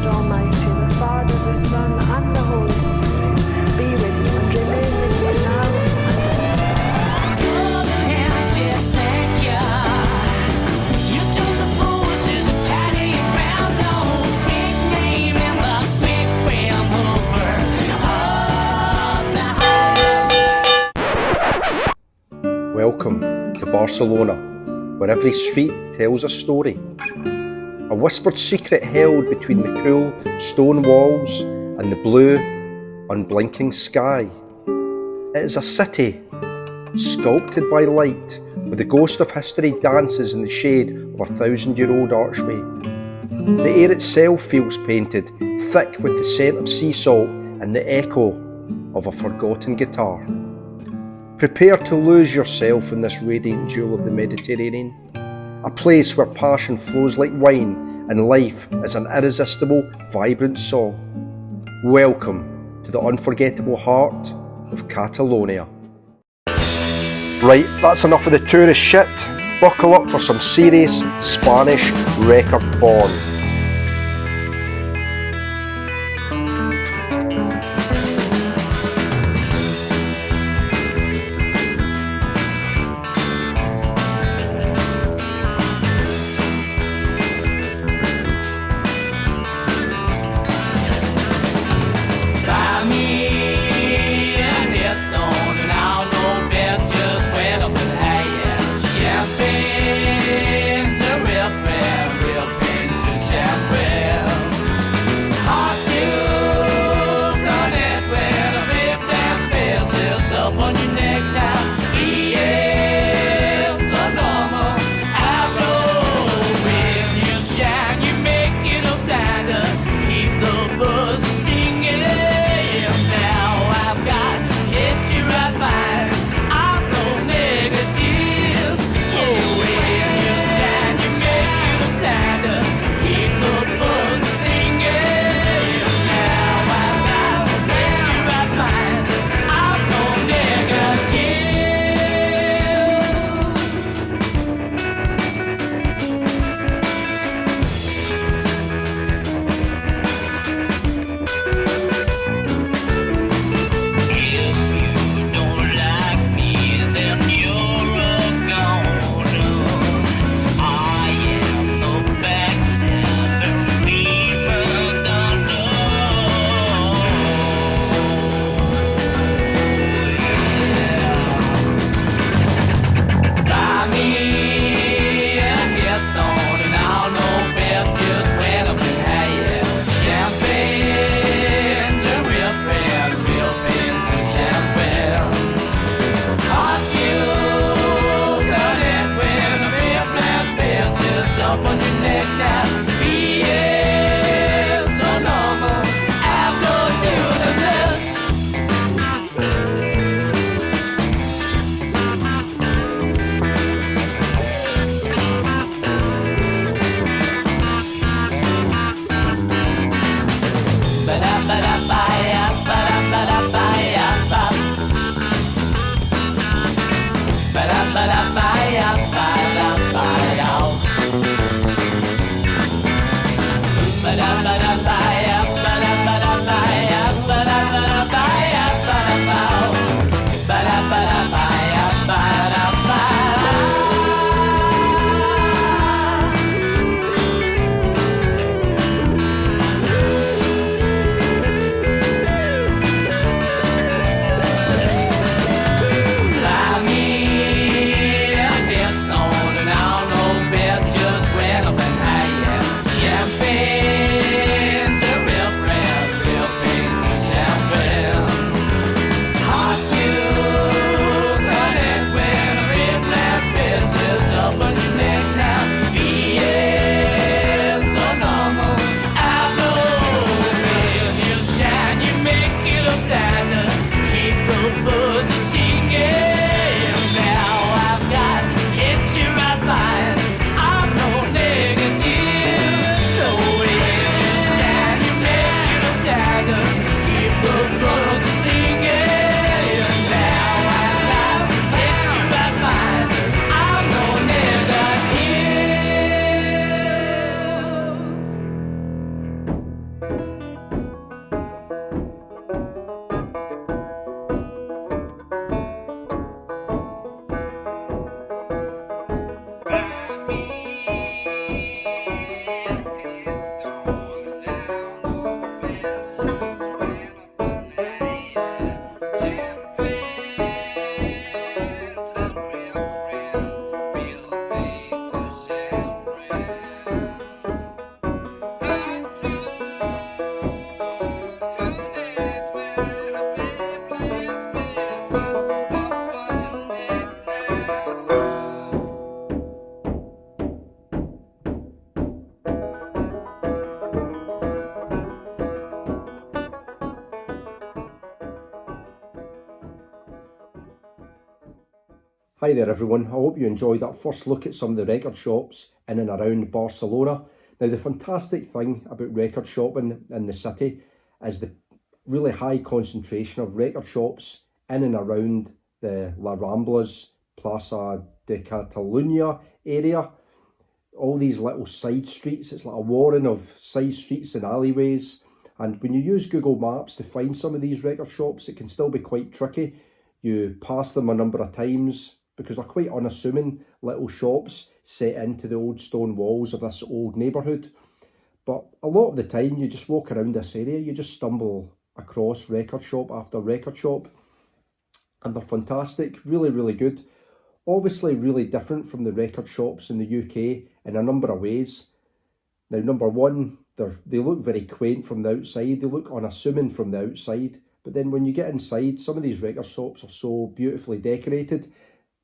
God Almighty, the Father, the Son, and the Holy Spirit, be with you and remain with you now and Welcome to Barcelona, where every street tells a story. A whispered secret held between the cool stone walls and the blue, unblinking sky. It is a city sculpted by light, where the ghost of history dances in the shade of a 1,000-year-old archway. The air itself feels painted, thick with the scent of sea salt and the echo of a forgotten guitar. Prepare to lose yourself in this radiant jewel of the Mediterranean, a place where passion flows like wine and life is an irresistible, vibrant song. Welcome to the unforgettable heart of Catalonia. Right, that's enough of the tourist shit. Buckle up for some serious Spanish record porn. Champagne to rip and Hi there everyone, I hope you enjoyed that first look at some of the record shops in and around Barcelona. Now the fantastic thing about record shopping in the city is the really high concentration of record shops in and around the La Ramblas, Plaza de Catalunya area. All these little side streets, it's like a warren of side streets and alleyways, and when you use Google Maps to find some of these record shops it can still be quite tricky. You pass them a number of times because they're quite unassuming little shops set into the old stone walls of this old neighbourhood. But a lot of the time you just walk around this area, you just stumble across record shop after record shop, and they're fantastic, really good. Obviously really different from the record shops in the UK in a number of ways. Now number one, they look very quaint from the outside, they look unassuming from the outside, but then when you get inside, some of these record shops are so beautifully decorated,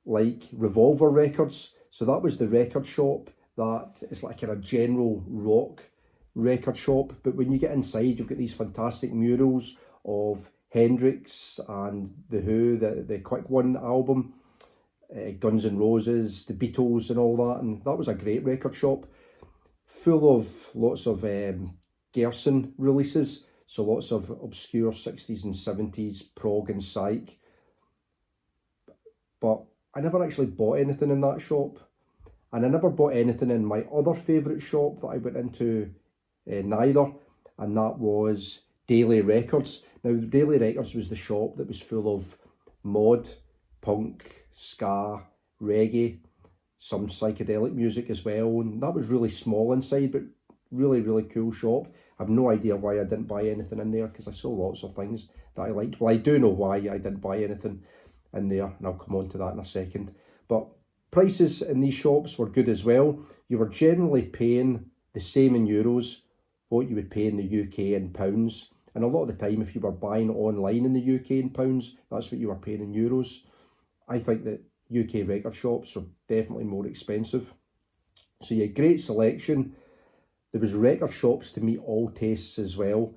like Revolver Records. So that was the record shop that is like a general rock record shop, but when you get inside you've got these fantastic murals of Hendrix and The Who, the Quick One album, Guns N' Roses, the Beatles and all that, and that was a great record shop, full of lots of Gerson releases, so lots of obscure 60s and 70s prog and psych. But I never actually bought anything in that shop, and I never bought anything in my other favourite shop that I went into neither, and that was Daily Records. Now Daily Records was the shop that was full of mod, punk, ska, reggae, some psychedelic music as well, and that was really small inside but really cool shop. I have no idea why I didn't buy anything in there because I saw lots of things that I liked. Well, I do know why I didn't buy anything in there, and I'll come on to that in a second. But prices in these shops were good as well. You were generally paying the same in euros what you would pay in the UK in pounds, and a lot of the time if you were buying online in the UK in pounds, that's what you were paying in euros. I think that UK record shops are definitely more expensive. So you had great selection. There was record shops to meet all tastes as well.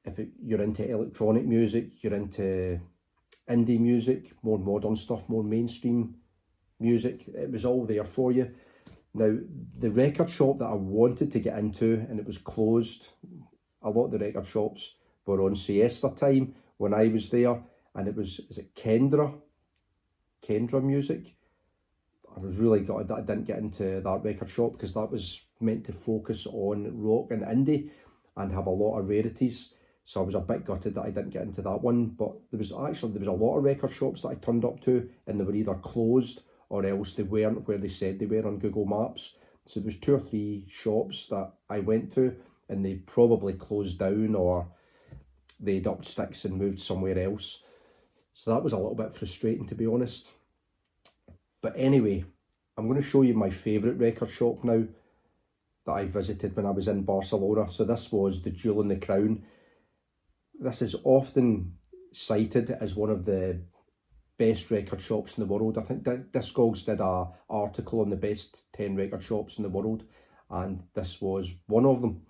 If you're into electronic music, you're into indie music, more modern stuff, more mainstream music, it was all there for you. Now, the record shop that I wanted to get into, and it was closed, a lot of the record shops were on siesta time when I was there, and it was, is it Kendra Music? I was really gutted that I didn't get into that record shop because that was meant to focus on rock and indie and have a lot of rarities. So I was a bit gutted that I didn't get into that one. But there was a lot of record shops that I turned up to, and they were either closed or else they weren't where they said they were on Google Maps. So there was 2 or 3 shops that I went to and they probably closed down or they'd upped sticks and moved somewhere else. So that was a little bit frustrating, to be honest. But anyway, I'm going to show you my favourite record shop now that I visited when I was in Barcelona. So this was the Jewel in the Crown. This is often cited as one of the best record shops in the world. I think Discogs did an article on the best 10 record shops in the world, and this was one of them.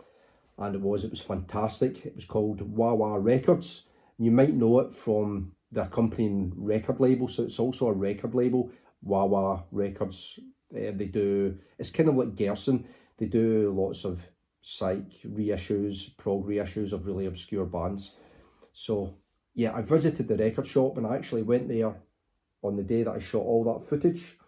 And it was fantastic. It was called Wawa Records. You might know it from the accompanying record label, so it's also a record label, Wawa Records. It's kind of like Gerson. They do lots of psych reissues, prog reissues of really obscure bands. So yeah, I visited the record shop and I actually went there on the day that I shot all that footage,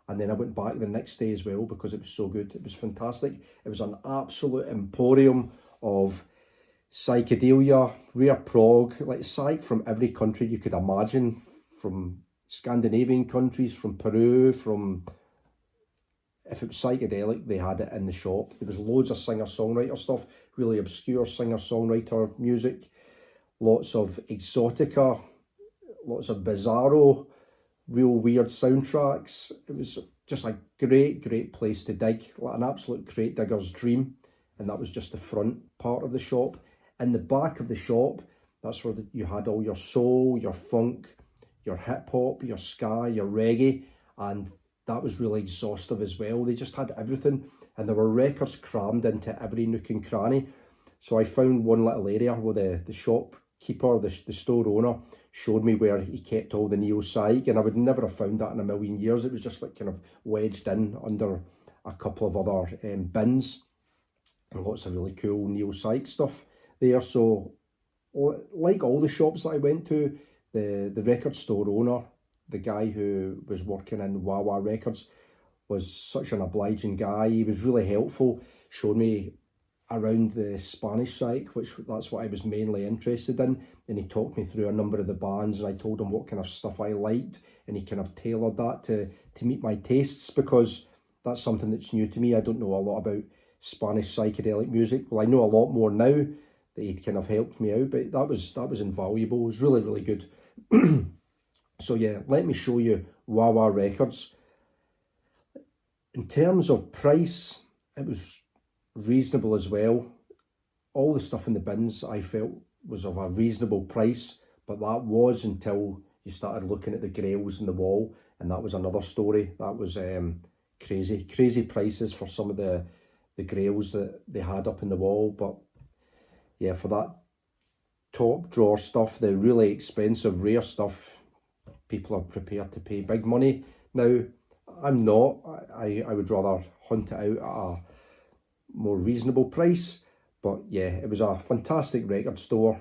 and then I went back the next day as well because it was so good. It was fantastic. It was an absolute emporium of psychedelia, rare prog, like psych from every country you could imagine, from Scandinavian countries, from Peru, from... If it was psychedelic, they had it in the shop. There was loads of singer-songwriter stuff, really obscure singer-songwriter music, lots of exotica, lots of bizarro, real weird soundtracks. It was just a great place to dig, like an absolute crate digger's dream. And that was just the front part of the shop. In the back of the shop, that's where you had all your soul, your funk, your hip-hop, your ska, your reggae, and that was really exhaustive as well. They just had everything, and there were records crammed into every nook and cranny. So I found one little area where the shopkeeper, the store owner, showed me where he kept all the neo-psych, and I would never have found that in a million years. It was just like kind of wedged in under a couple of other bins, and lots of really cool neo-psych stuff there. So like all the shops that I went to, the record store owner, the guy who was working in Wawa Records, was such an obliging guy. He was really helpful, showed me around the Spanish psych, which that's what I was mainly interested in, and he talked me through a number of the bands, and I told him what kind of stuff I liked, and he kind of tailored that to meet my tastes, because that's something that's new to me. I don't know a lot about Spanish psychedelic music. Well, I know a lot more now that he'd kind of helped me out, but that was invaluable. It was really good. So yeah, let me show you Wawa Records. In terms of price, it was reasonable as well. All the stuff in the bins I felt was of a reasonable price, but that was until you started looking at the grails in the wall, and that was another story. That was crazy prices for some of the grails that they had up in the wall. But yeah, for that top drawer stuff, the really expensive rare stuff, people are prepared to pay big money. Now, I'm not. I would rather hunt it out at a more reasonable price. But yeah, it was a fantastic record store.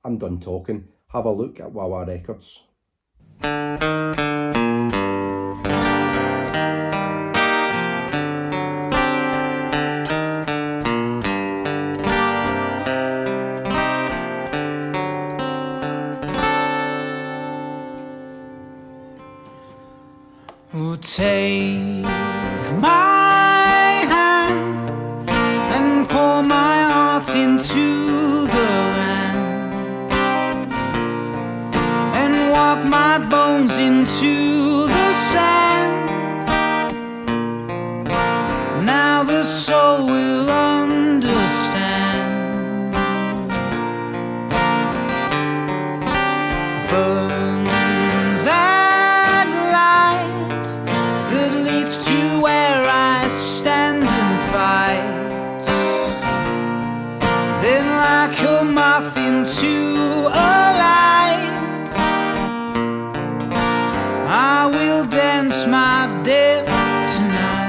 I'm done talking. Have a look at Wawa Records. Oh, take my hand and pour my heart into the land, and walk my bones into the sand. Now the soul will understand. Burn that light that leads to where I stand and fight. Then like a moth into a light, I will dance my death tonight.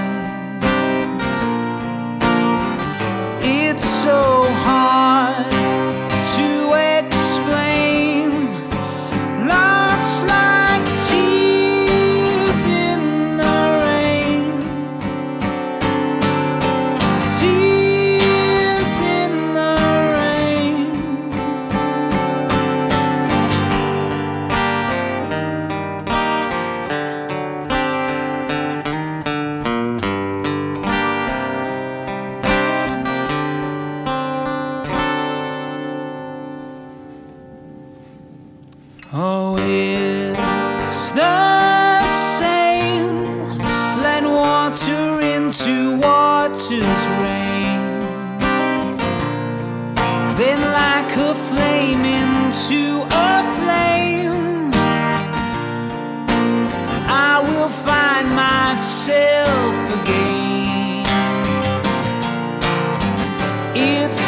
It's so hard to explain, lost like tears in the rain, tears in the rain. Oh, it's the same. Let water into water's rain, then like a flame into a flame, I will find myself again. It's